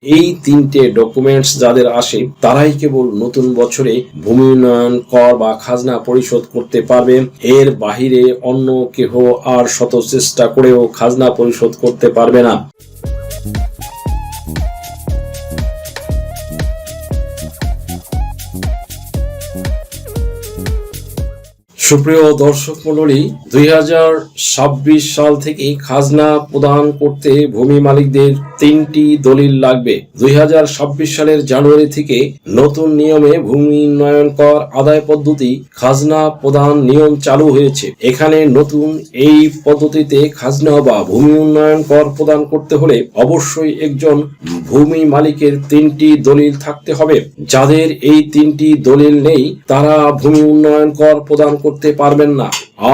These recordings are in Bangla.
এই তিনটে ডকুমেন্টস যাদের আসে তারাই কেবল নতুন বছরে ভূমি উন্নয়ন কর বা খাজনা পরিশোধ করতে পারবে। এর বাহিরে অন্য কেহ আর শত চেষ্টা করেও খাজনা পরিশোধ করতে পারবে না। সুপ্রিয় দর্শক মণ্ডলী, 2026 সাল থেকে খাজনা প্রদান করতে ভূমি মালিকদের 3টি দলিল লাগবে। 2026 সালের জানুয়ারি থেকে নতুন নিয়মে ভূমি উন্নয়ন কর আদায় পদ্ধতি খাজনা প্রদান নিয়ম চালু হয়েছে। এখানে নতুন এই পদ্ধতিতে খাজনা বা ভূমি উন্নয়ন কর প্রদান করতে হলে অবশ্যই একজন ভূমি মালিকের 3টি দলিল থাকতে হবে। যাদের এই 3টি দলিল নেই তারা ভূমি উন্নয়ন কর প্রদান করতে পারবেন না।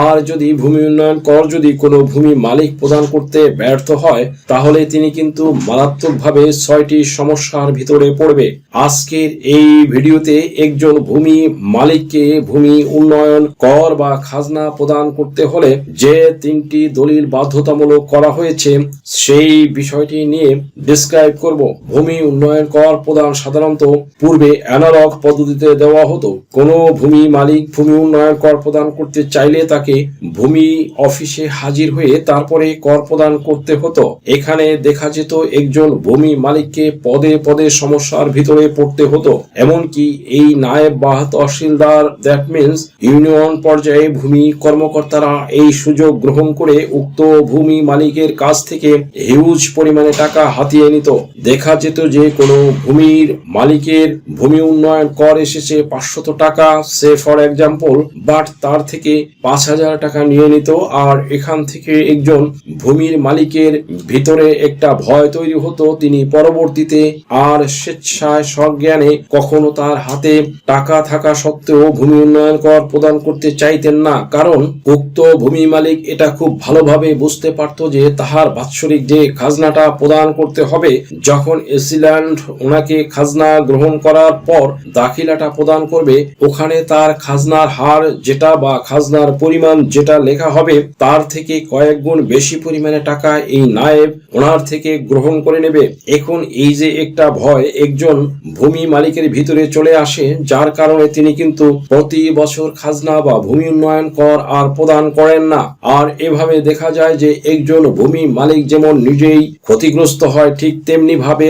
আর যদি ভূমি উন্নয়ন কর যদি কোনো ভূমি মালিক প্রদান করতে ব্যর্থ হয় তাহলে তিনি কিন্তু মারাত্মকভাবে 6টি সমস্যার ভিতরে পড়বে। আজকের এই ভিডিওতে একজন ভূমি মালিককে ভূমি উন্নয়ন কর বা খাজনা প্রদান করতে হলে যে 3টি দলিল বাধ্যতামূলক করা হয়েছে সেই বিষয়টি নিয়ে ডিসক্রাইব করব। ভূমি উন্নয়ন কর প্রদান সাধারণত পূর্বে অ্যানালগ পদ্ধতিতে দেওয়া হতো। কোনো ভূমি মালিক ভূমি উন্নয়ন কর প্রদান করতে চাইলে তাকে ভূমি অফিসে হাজির হয়ে তারপরে কর প্রদান করতে হতো। এখানে দেখা যেত একজন ভূমি মালিককে পদে পদে সমস্যার ভিতরে পড়তে হতো। এমনকি এই নায়েব বা তহসিলদার, দ্যাট মিনস ইউনিয়ন পর্যায়ে ভূমি কর্মকর্তারা এই সুযোগ গ্রহণ করে উক্ত ভূমি মালিকের কাছ থেকে হিউজ পরিমাণে টাকা হাতিয়ে নিত। দেখা যেত যে কোনো ভূমির মালিকের ভূমি উন্নয়ন কর এসেছে 500 টাকা, সে ফর এক্সাম্পল, বাট তার থেকে 5000 টাকা নিয়ে নিত। আর এখান থেকে একজন ভূমির মালিকের ভিতরে একটা ভয় তৈরি হতো, তিনি পরবর্তীতে আর স্বেচ্ছায় সজ্ঞানে কখনো তার হাতে টাকা থাকা সত্ত্বেও ভূমি উন্নয়ন কর প্রদান করতে চাইতেন না। কারণ উক্ত ভূমি মালিক এটা খুব ভালোভাবে বুঝতে পারত যে তাহার বাৎসরিক যে খাজনাটা প্রদান করতে হবে, যখন এসিল্যান্ড ওনাকে খাজনা গ্রহণ করার পর দাখিলাটা প্রদান করবে, ওখানে তার খাজনার হার যেটা বা খাজনার পরিমাণ যেটা লেখা হবে তার থেকে কয়েক গুণ বেশি পরিমাণে টাকা এই নায়েব ওনার থেকে গ্রহণ করে নেবে। এখন এই যে একটা ভয় একজন ভূমি মালিকের ভিতরে চলে আসে, যার কারণে তিনি কিন্তু প্রতি বছর খাজনা বা ভূমি উন্নয়ন কর আর প্রদান করেন না। আর এভাবে দেখা যায় যে একজন ভূমি মালিক যেমন নিজেই ক্ষতিগ্রস্ত হয়, ঠিক তেমনি ভাবে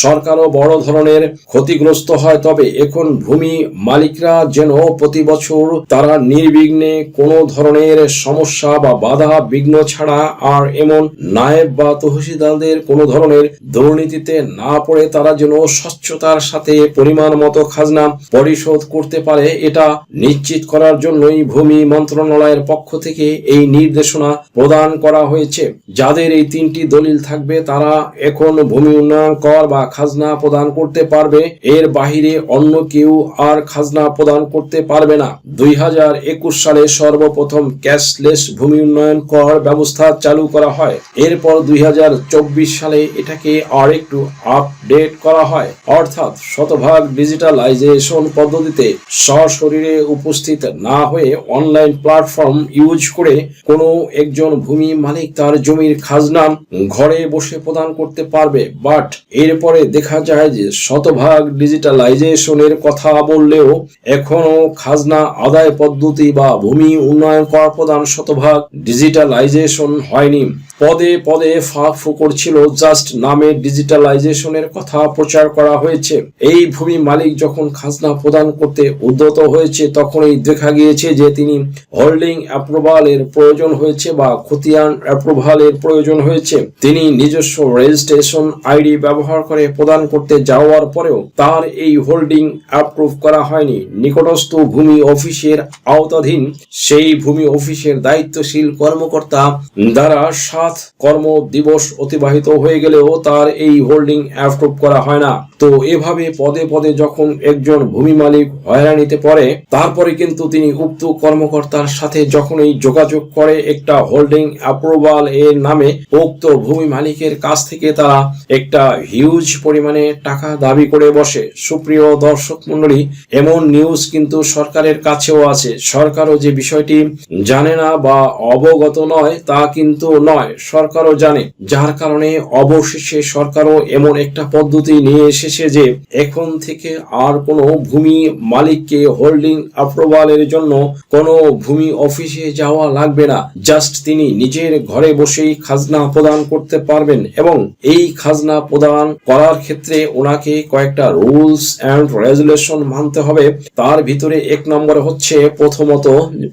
সরকারও বড় ধরনের ক্ষতিগ্রস্ত হয়। তবে এখন ভূমি মালিকরা যেন প্রতি বছর তারা নির্বিঘ্নে কোনো ধরনের সমস্যা বা বাধা বিঘ্ন ছাড়া আর এমন নায়েব বা তহসিলদারদের কোনো ধরনের দুর্নীতিতে না পড়ে তারা যেন স্বচ্ছতার সাথে পরিমাণ মতো খাজনা পরিশোধ করতে পারে, এটা নিশ্চিত করার জন্যই ভূমি মন্ত্রণালয়ের পক্ষ থেকে এই নির্দেশনা প্রদান করা হয়েছে। যাদের এই 3টি দলিল থাকবে তারা এখন ভূমি উন্নয়ন কর বা খাজনা প্রদান করতে পারবে। এর বাহিরে অন্য কেউ আর খাজনা প্রদান করতে পারবে না। 2021 সালে সর্বপ্রথম ক্যাশলেস ভূমি উন্নয়ন কর ব্যবস্থা চালু করা হয়। এরপর 2024 সালে এটাকে আর একটু আপডেট করা হয়, অর্থাৎ শতভাগ ডিজিটালাইজেশন পদ্ধতিতে সশরীরে উপস্থিত না হয়ে অনলাইন প্ল্যাটফর্ম ইউজ করে কোনো একজন ভূমি মালিক তার জমির খাজনা ঘরে বসে প্রদান করতে পারবে। বাট এরপরে দেখা যায় যে শতভাগ ডিজিটালাইজেশনের কথা বললেও এখনো খাজনা আদায় পদ্ধতি বা ভূমি উন্নয়ন কর প্রদান শতভাগ ডিজিটালাইজেশন হয়নি। পদে পদে ফাঁক ফোকর ছিল, জাস্ট নামে ডিজিটালাইজেশনের কথা প্রচার করা হয়েছে। এই ভূমি মালিক যখন খাজনা প্রদান করতে উদ্যত হয়েছে তখনই দেখা গিয়েছে যে তিনি হোল্ডিং অ্যাপ্রুভালের প্রয়োজন হয়েছে বা খতিয়ান অ্যাপ্রুভালের প্রয়োজন হয়েছে। তিনি নিজস্ব রেজিস্ট্রেশন আইডি ব্যবহার করে প্রদান করতে যাওয়ার পরেও তার এই হোল্ডিং অ্যাপ্রুভ করা হয়নি। নিকটস্থ ভূমি অফিসের আওতাধীন সেই ভূমি অফিসের দায়িত্বশীল কর্মকর্তা দ্বারা 7 কর্ম দিবস অতিবাহিত হয়ে গেলেও তার এই হোল্ডিং অ্যাপ্রুভ করা হয় না। তো এভাবে পদে পদে যখন একজন ভূমি মালিক হয়রানিতে পড়ে, তারপরে কিন্তু তিনি উক্ত কর্মকর্তার সাথে যখনই যোগাযোগ করে একটা হোল্ডিং অ্যাপ্রুভাল এর নামে, উক্ত ভূমি মালিকের কাছ থেকে তারা একটা হিউজ পরিমাণে টাকা দাবি করে বসে। সুপ্রিয় দর্শক মন্ডলী, এমন নিউজ কিন্তু সরকারের কাছেও আছে। সরকারও যে বিষয়টি জানে না বা অবগত নয় তা কিন্তু নয়, সরকারও জানে। যার কারণে অবশেষে সরকারও এমন একটা পদ্ধতি নিয়ে এসেছে যে এখন থেকে আর কোনো ভূমি মালিককে হোল্ডিং অ্যাপ্রুভালের জন্য কোনো ভূমি অফিসে যাওয়া লাগবে না। জাস্ট তিনি নিজের ঘরে বসেই খাজনা প্রদান করতে পারবেন, এবং এই খাজনা প্রদান করার ক্ষেত্রে ওনাকে কয়েকটা রুলস এন্ড রেগুলেশন মানতে হবে। তার ভিতরে এক নম্বর হচ্ছে, প্রথমত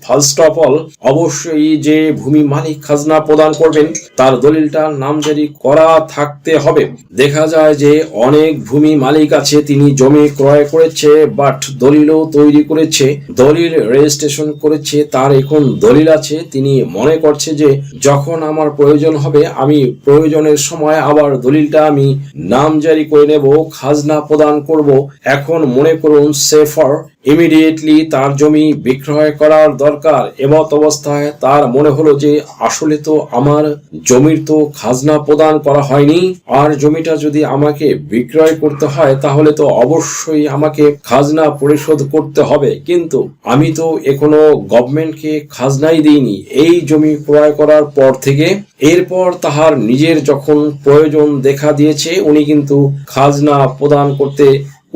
ফার্স্ট অফ অল, অবশ্যই যে ভূমি মালিক খাজনা প্রদান করবেন তার দলিলটা নামজারি করা থাকতে হবে। দেখা যায় যে অনেক ভূমি মালিক আছে, তিনি জমি ক্রয় করেছে বাট দলিলও তৈরি করেছে, দলিল রেজিস্ট্রেশন করেছে, তার এখন দলিল আছে, তিনি মনে করছে যে যখন আমার প্রয়োজন হবে আমি প্রয়োজনের সময় আবার দলিলটা আমি নামজারি করে নেব, খাজনা প্রদান করব। এখন মনে করুন সেফার ইমিডিয়েটলি তার জমি বিক্রয় করার দরকার। এমত অবস্থায় তার মনে হলো যে আসলে তো আমার জমির তো খাজনা প্রদান করা হয়নি, আর জমিটা যদি আমাকে বিক্রয় করতে হয় তাহলে তো অবশ্যই আমাকে খাজনা পরিশোধ করতে হবে, কিন্তু আমি তো এখনো গভর্নমেন্টকে খাজনাই দিইনি এই জমি ক্রয় করার পর থেকে। এরপর তাহার নিজের যখন প্রয়োজন দেখা দিয়েছে, উনি কিন্তু খাজনা প্রদান করতে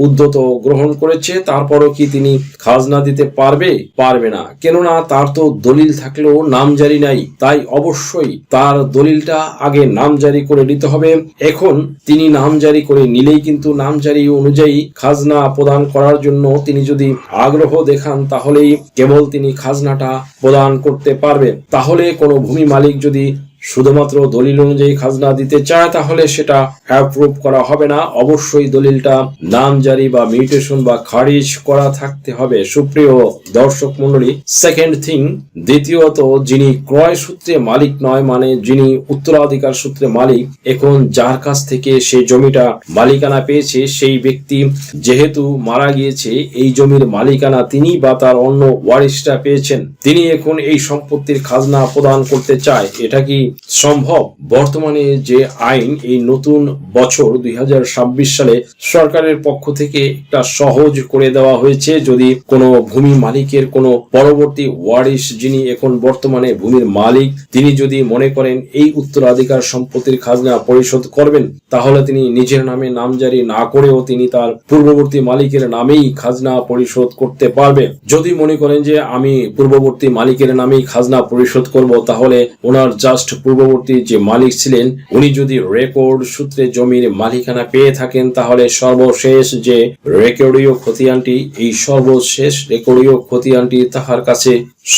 উদ্যত গ্রহণ করেছে, তারপরও কি তিনি খাজনা দিতে পারবে না, কেননা তার তো দলিল থাকলেও নামজারি নাই। তাই অবশ্যই তার দলিলটা আগে নামজারি করে নিতে হবে। এখন তিনি নামজারি করে নিলেই কিন্তু নামজারি অনুযায়ী খাজনা প্রদান করার জন্য তিনি যদি আগ্রহ দেখান তাহলেই কেবল তিনি খাজনাটা প্রদান করতে পারবেন। তাহলে কোনো ভূমি মালিক যদি শুধুমাত্র দলিল অনুযায়ী খাজনা দিতে চায় তাহলে সেটা অ্যাপ্রুভ করা হবে না, অবশ্যই দলিলটা নামজারি বা মিউটেশন বা খারিজ করা থাকতে হবে। সুপ্রিয় দর্শক মন্ডলী, সেকেন্ড থিং, দ্বিতীয়ত, যিনি ক্রয় সূত্রে মালিক নয়, মানে যিনি উত্তরাধিকার সূত্রে মালিক, এখন যার কাছ থেকে সেই জমিটা মালিকানা পেয়েছে সেই ব্যক্তি যেহেতু মারা গিয়েছে, এই জমির মালিকানা তিনি বা তার অন্য ওয়ারিশরা পেয়েছেন, তিনি এখন এই সম্পত্তির খাজনা প্রদান করতে চায়। এটা কি সম্ভব? বর্তমানে যে আইন, এই নতুন বছর 2026 সালে সরকারের পক্ষ থেকে একটা সহজ করে দেওয়া হয়েছে। যদি কোনো ভূমি মালিকের কোনো পরবর্তী ওয়ারিশ, যিনি এখন বর্তমানে ভূমির মালিক, তিনি যদি মনে করেন এই উত্তরাধিকার সম্পত্তির খাজনা পরিশোধ করবেন, তাহলে তিনি নিজের নামে নামজারি না করেও তিনি তার পূর্ববর্তী মালিকের নামেই খাজনা পরিশোধ করতে পারবে। যদি মনে করেন যে আমি পূর্ববর্তী মালিকের নামেই খাজনা পরিশোধ করব, তাহলে ওনার জাস্ট পূর্ববর্তী যে মালিক ছিলেন উনি যদি রেকর্ড সূত্রে জমির মালিকানা পেয়ে থাকেন, তাহলে সর্বশেষ যে রেকর্ডীয় খতিয়ানটি, এই সর্বশেষ রেকর্ডীয় খতিয়ানটি তাহার কাছে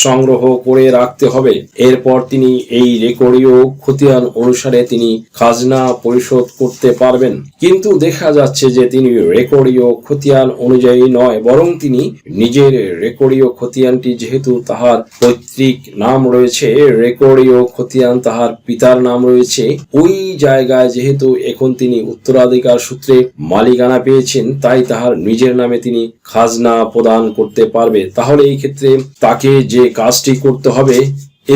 সংগ্রহ করে রাখতে হবে। এরপর তিনি এই রেকর্ডীয় খতিয়ান অনুসারে তিনি খাজনা পরিশোধ করতে পারবেন। কিন্তু দেখা যাচ্ছে যে তিনি রেকর্ডীয় খতিয়ান অনুযায়ী নয়, বরং তিনি নিজের রেকর্ডীয় খতিয়ানটি, যেহেতু তাহার পৈতৃক নাম রয়েছে, রেকর্ডীয় খতিয়ান তাহার পিতার নাম রয়েছে, ওই জায়গায় যেহেতু এখন তিনি উত্তরাধিকার সূত্রে মালিকানা পেয়েছেন, তাই তাহার নিজের নামে তিনি খাজনা প্রদান করতে পারবে। তাহলে এই ক্ষেত্রে তাকে যে কাজটি করতে হবে,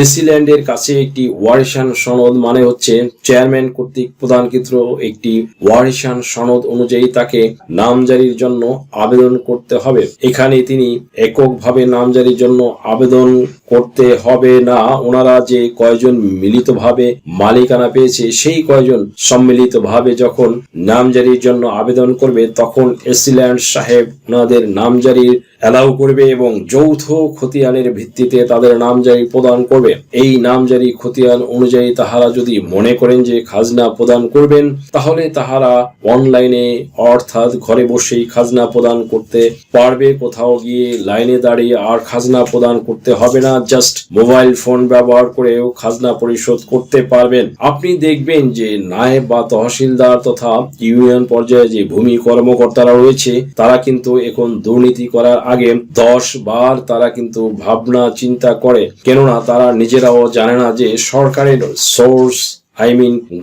এসিল্যান্ডের কাছে একটি ওয়ারিশান সনদ, মানে হচ্ছে চেয়ারম্যান কর্তৃক প্রদানকৃত একটি ওয়ারিশান সনদ অনুযায়ী তাকে নামজারির জন্য আবেদন করতে হবে। এখানে তিনি এককভাবে নামজারির জন্য আবেদন করতে হবে না, ওনারা যে কয়জন মিলিতভাবে মালিকানা পেয়েছে সেই কয়জন সম্মিলিতভাবে যখন নামজারির জন্য আবেদন করবে, তখন এসিল্যান্ড সাহেব ওনাদের নামজারির অ্যালাউ করবে এবং যৌথ খতিয়ানের ভিত্তিতে তাদের নামজারি প্রদান করবে। এই নামজারি খতিয়ান অনুযায়ী তাহারা যদি মনে করেন যে খাজনা প্রদান করবেন, তাহলে তাহারা অনলাইনে অর্থাৎ ঘরে বসেই খাজনা প্রদান করতে পারবে। কোথাও গিয়ে লাইনে দাঁড়িয়ে আর খাজনা প্রদান করতে হবে না, জাস্ট মোবাইল ফোন ব্যবহার করেও খাজনা পরিশোধ করতে পারবেন। আপনি দেখবেন যে নায়েব বা তহসিলদার তথা ইউনিয়ন পর্যায়ে যে ভূমি কর্মকর্তারা রয়েছে, তারা কিন্তু এখন দুর্নীতি করার আগে 10 বার তারা কিন্তু ভাবনা চিন্তা করে, কেননা তারা নিজেরাও জানে না যে সরকারের সোর্স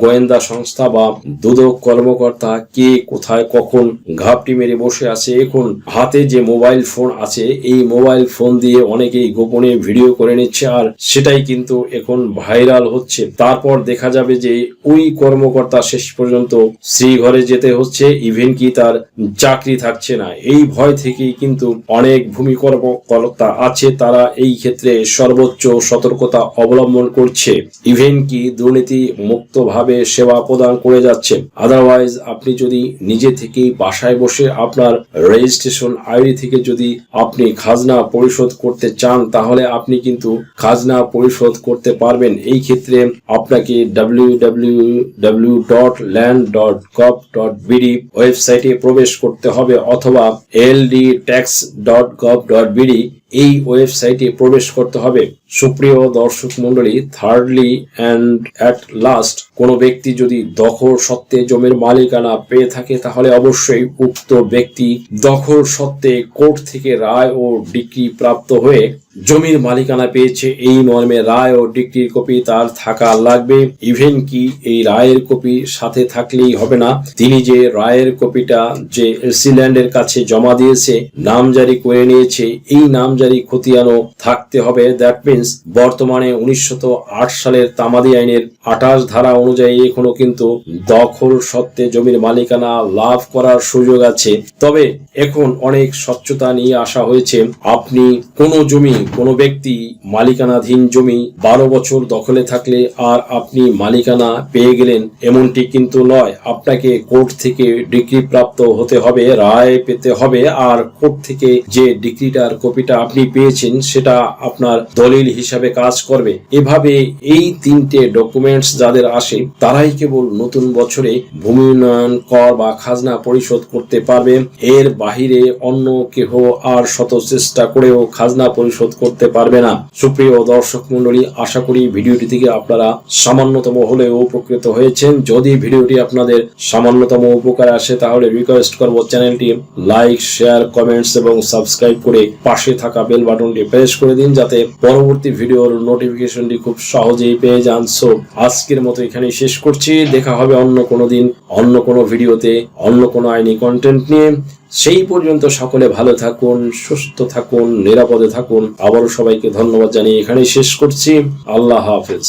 গোয়েন্দা সংস্থা বা দুদক কর্মকর্তা কে কোথায় কখন ঘাপটি মেরে বসে আছে। এখন হাতে যে মোবাইল ফোন আছে, এই মোবাইল ফোন দিয়ে অনেকেই গোপনে ভিডিও করে নিচ্ছে, আর সেটাই কিন্তু এখন ভাইরাল হচ্ছে। তারপর দেখা যাবে যে ওই কর্মকর্তা শেষ পর্যন্ত শ্রীঘরে যেতে হচ্ছে, ইভেন কি তার চাকরি থাকছে না। এই ভয় থেকেই কিন্তু অনেক ভূমি কর্মকর্তা আছে, তারা এই ক্ষেত্রে সর্বোচ্চ সতর্কতা অবলম্বন করছে, ইভেন কি দুর্নীতি মুক্ত ভাবে সেবা প্রদান করে যাচ্ছে। আদারওয়াইজ আপনি যদি নিজে থেকেই বাসায় বসে আপনার রেজিস্ট্রেশন আইডি থেকে যদি আপনি খাজনা পরিশোধ করতে চান, তাহলে আপনি কিন্তু খাজনা পরিশোধ করতে পারবেন। এই ক্ষেত্রে আপনাকে www.land.gov.bd ওয়েবসাইটে প্রবেশ করতে হবে, অথবা ldtax.gov.bd এই ওয়েবসাইটে প্রবেশ করতে হবে। সুপ্রিয় দর্শক মন্ডলী, থার্ডলি অ্যান্ড অ্যাট লাস্ট কোনো ব্যক্তি যদি দখল সত্ত্বে জমির মালিকানা পেয়ে থাকে, তাহলে অবশ্যই উক্ত ব্যক্তি দখল সত্ত্বে কোর্ট থেকে রায় ও ডিক্রি প্রাপ্ত হয়ে জমির মালিকানা পেয়েছে, এই মর্মে রায় ও ডিক্রির কপি তার থাকা লাগবে। ইভেন কি এই রায়ের কপি সাথে থাকলেই হবে না, তিনি যে রায়ের কপিটা যে এলসিল্যান্ডের কাছে জমা দিয়েছে, নামজারি করে নিয়েছে, এই নামজারি খতিয়ানও থাকতে হবে। দ্যাট মিনস বর্তমানে 1908 সালের তামাদি আইনের 28 ধারা অনুযায়ী এখনো কিন্তু দখল সত্ত্বে জমির মালিকানা লাভ করার সুযোগ আছে। তবে এখন অনেক স্বচ্ছতা নিয়ে আসা হয়েছে। আপনি কোনো ব্যক্তি মালিকানাধীন জমি 12 বছর দখলে থাকলে আর আপনি মালিকানা পেয়ে গেলেন, এমনটি কিন্তু নয়। আপনাকে কোর্ট থেকে ডিক্রি প্রাপ্ত হতে হবে, রায় পেতে হবে, আর কোর্ট থেকে যে ডিক্রিটার কপিটা আপনি পেয়েছেন সেটা আপনার দলিল হিসাবে কাজ করবে। এভাবে এই 3টে ডকুমেন্টস যাদের আসে, তারাই কেবল নতুন বছরে ভূমি উন্নয়ন কর বা খাজনা পরিশোধ করতে পারবে। এর বাহিরে অন্য কেহ আর শত চেষ্টা করেও খাজনা পরিশোধ করতে পারবে না। সুপ্রিয় দর্শক মন্ডলী, আশা করি ভিডিওটি থেকে আপনারা সামান্যতম হলেও উপকৃত হয়েছেন। যদি ভিডিওটি আপনাদের সামান্যতম উপকারে আসে, তাহলে রিকোয়েস্ট করব চ্যানেলটি লাইক, শেয়ার, কমেন্টস এবং সাবস্ক্রাইব করে পাশে থাকা বেল বাটনটি প্রেস করে দিন, যাতে পরবর্তী ভিডিওর নোটিফিকেশনটি খুব সহজেই পেয়ে যান। সো আজকের মতো এখানেই শেষ করছি। দেখা হবে অন্য কোনো দিন, অন্য কোনো ভিডিওতে, অন্য কোনো আইনি কন্টেন্ট নিয়ে। সেই পর্যন্ত সকলে ভালো থাকুন, সুস্থ থাকুন, নিরাপদে থাকুন। আবারও সবাইকে ধন্যবাদ জানিয়ে এখানেই শেষ করছি। আল্লাহ হাফেজ।